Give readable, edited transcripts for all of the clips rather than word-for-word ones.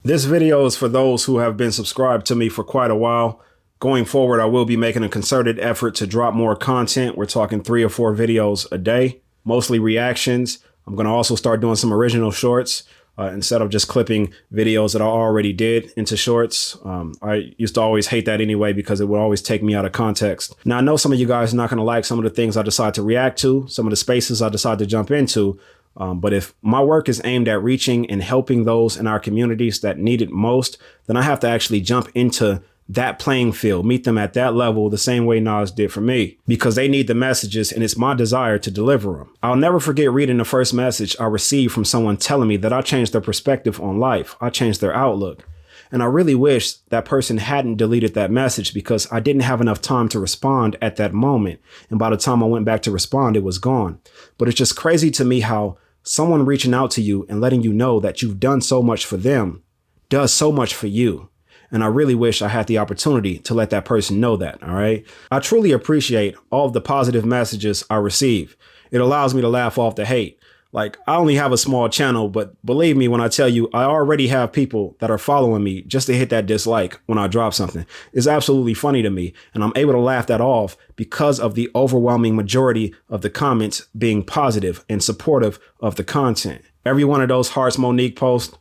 This video is for those who have been subscribed to me for quite a while. Going forward, I will be making a concerted effort to drop more content. We're talking 3 or 4 videos a day, mostly reactions. I'm going to also start doing some original shorts instead of just clipping videos that I already did into shorts. I used to always hate that anyway because it would always take me out of context. Now, I know some of you guys are not going to like some of the things I decide to react to, some of the spaces I decide to jump into. But if my work is aimed at reaching and helping those in our communities that need it most, then I have to actually jump into that playing field, meet them at that level the same way Nas did for me, because they need the messages and it's my desire to deliver them. I'll never forget reading the first message I received from someone telling me that I changed their perspective on life. I changed their outlook. And I really wish that person hadn't deleted that message because I didn't have enough time to respond at that moment. And by the time I went back to respond, it was gone. But it's just crazy to me how someone reaching out to you and letting you know that you've done so much for them does so much for you. And I really wish I had the opportunity to let that person know that, all right? I truly appreciate all of the positive messages I receive. It allows me to laugh off the hate. Like, I only have a small channel, but believe me when I tell you, I already have people that are following me just to hit that dislike when I drop something. It's absolutely funny to me, and I'm able to laugh that off because of the overwhelming majority of the comments being positive and supportive of the content. Every one of those Hearts Monique posts,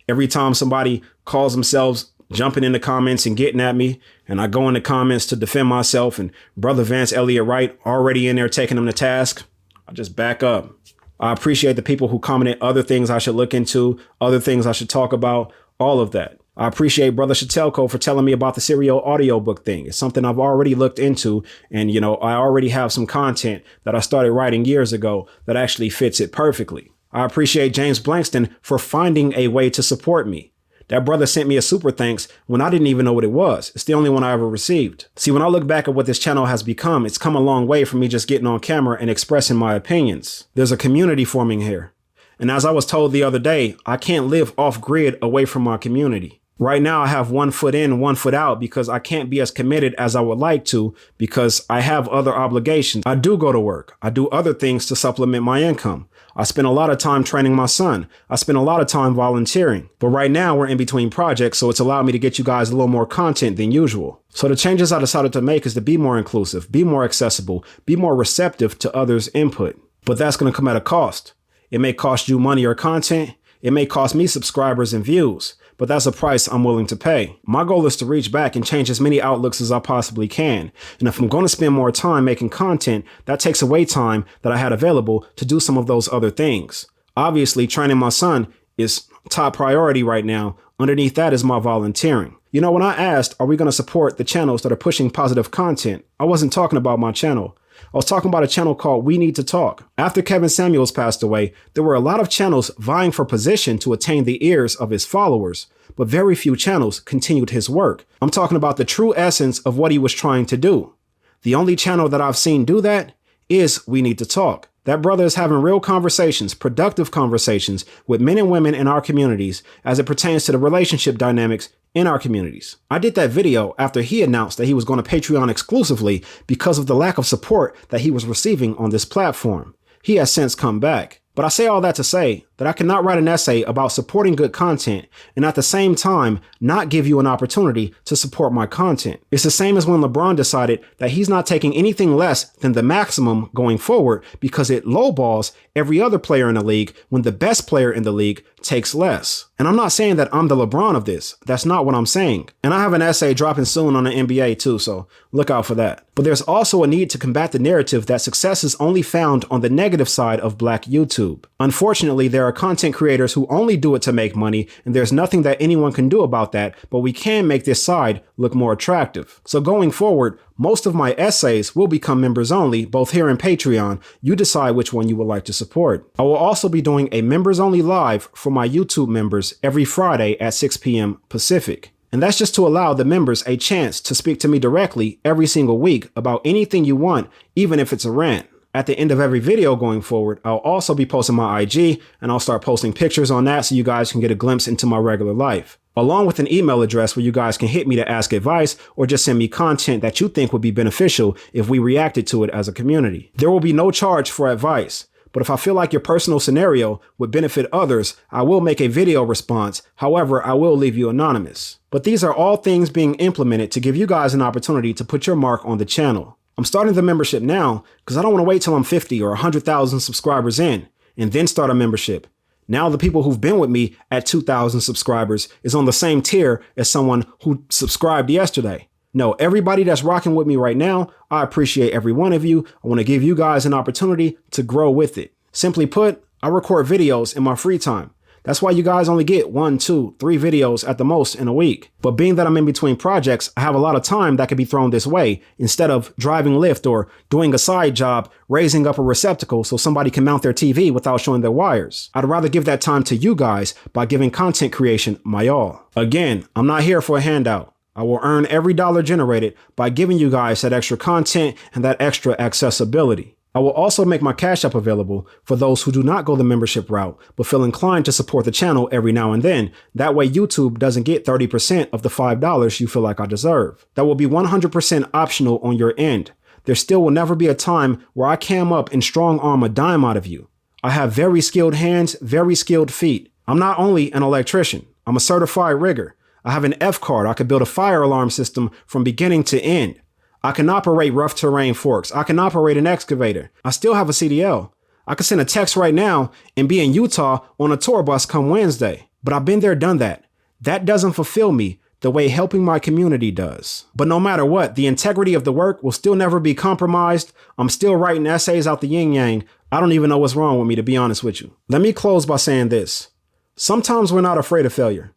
every time somebody calls themselves jumping in the comments and getting at me, and I go in the comments to defend myself, and Brother Vance Elliott Wright already in there taking them to task, I just back up. I appreciate the people who commented other things I should look into, other things I should talk about, all of that. I appreciate Brother Shatelko for telling me about the serial audiobook thing. It's something I've already looked into. And, I already have some content that I started writing years ago that actually fits it perfectly. I appreciate James Blankston for finding a way to support me. That brother sent me a super thanks when I didn't even know what it was. It's the only one I ever received. See, when I look back at what this channel has become, it's come a long way from me just getting on camera and expressing my opinions. There's a community forming here. And as I was told the other day, I can't live off grid away from my community. Right now, I have 1 foot in, 1 foot out because I can't be as committed as I would like to because I have other obligations. I do go to work. I do other things to supplement my income. I spend a lot of time training my son. I spend a lot of time volunteering. But right now we're in between projects, so it's allowed me to get you guys a little more content than usual. So the changes I decided to make is to be more inclusive, be more accessible, be more receptive to others' input. But that's going to come at a cost. It may cost you money or content. It may cost me subscribers and views, but that's a price I'm willing to pay. My goal is to reach back and change as many outlooks as I possibly can. And if I'm going to spend more time making content, that takes away time that I had available to do some of those other things. Obviously, training my son is top priority right now. Underneath that is my volunteering. When I asked, are we going to support the channels that are pushing positive content? I wasn't talking about my channel. I was talking about a channel called We Need to Talk. After Kevin Samuels passed away, there were a lot of channels vying for position to attain the ears of his followers, but very few channels continued his work. I'm talking about the true essence of what he was trying to do. The only channel that I've seen do that is We Need to Talk. That brother is having real conversations, productive conversations with men and women in our communities as it pertains to the relationship dynamics in our communities. I did that video after he announced that he was going to Patreon exclusively because of the lack of support that he was receiving on this platform. He has since come back. But I say all that to say that I cannot write an essay about supporting good content and at the same time not give you an opportunity to support my content. It's the same as when LeBron decided that he's not taking anything less than the maximum going forward because it lowballs every other player in the league when the best player in the league takes less. And I'm not saying that I'm the LeBron of this. That's not what I'm saying. And I have an essay dropping soon on the NBA too, so look out for that. But there's also a need to combat the narrative that success is only found on the negative side of Black YouTube. Unfortunately, there are content creators who only do it to make money, and there's nothing that anyone can do about that, but we can make this side look more attractive. So going forward, most of my essays will become members only, both here and Patreon. You decide which one you would like to support. I will also be doing a members only live for my YouTube members every Friday at 6 p.m. Pacific. And that's just to allow the members a chance to speak to me directly every single week about anything you want, even if it's a rant. At the end of every video going forward, I'll also be posting my IG and I'll start posting pictures on that so you guys can get a glimpse into my regular life, along with an email address where you guys can hit me to ask advice or just send me content that you think would be beneficial if we reacted to it as a community. There will be no charge for advice, But if I feel like your personal scenario would benefit others, I will make a video response. However, I will leave you anonymous. But these are all things being implemented to give you guys an opportunity to put your mark on the channel. I'm starting the membership now because I don't want to wait till I'm 50 or 100,000 subscribers in and then start a membership. Now the people who've been with me at 2,000 subscribers is on the same tier as someone who subscribed yesterday. No, everybody that's rocking with me right now, I appreciate every one of you. I want to give you guys an opportunity to grow with it. Simply put, I record videos in my free time. That's why you guys only get 1, 2, 3 videos at the most in a week. But being that I'm in between projects, I have a lot of time that could be thrown this way instead of driving Lyft or doing a side job, raising up a receptacle so somebody can mount their TV without showing their wires. I'd rather give that time to you guys by giving content creation my all. Again, I'm not here for a handout. I will earn every dollar generated by giving you guys that extra content and that extra accessibility. I will also make my Cash App available for those who do not go the membership route, but feel inclined to support the channel every now and then. That way YouTube doesn't get 30% of the $5 you feel like I deserve. That will be 100% optional on your end. There still will never be a time where I cam up and strong arm a dime out of you. I have very skilled hands, very skilled feet. I'm not only an electrician, I'm a certified rigger. I have an F card. I could build a fire alarm system from beginning to end. I can operate rough terrain forks. I can operate an excavator. I still have a CDL. I can send a text right now and be in Utah on a tour bus come Wednesday. But I've been there, done that. That doesn't fulfill me the way helping my community does. But no matter what, the integrity of the work will still never be compromised. I'm still writing essays out the yin yang. I don't even know what's wrong with me, to be honest with you. Let me close by saying this. Sometimes we're not afraid of failure.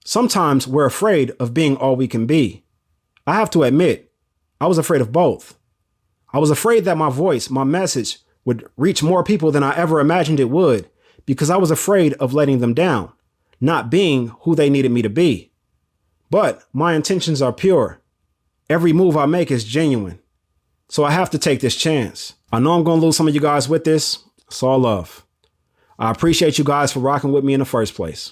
Sometimes we're afraid of being all we can be. I have to admit, I was afraid of both. I was afraid that my voice, my message would reach more people than I ever imagined it would because I was afraid of letting them down, not being who they needed me to be. But my intentions are pure. Every move I make is genuine. So I have to take this chance. I know I'm going to lose some of you guys with this. It's all love. I appreciate you guys for rocking with me in the first place.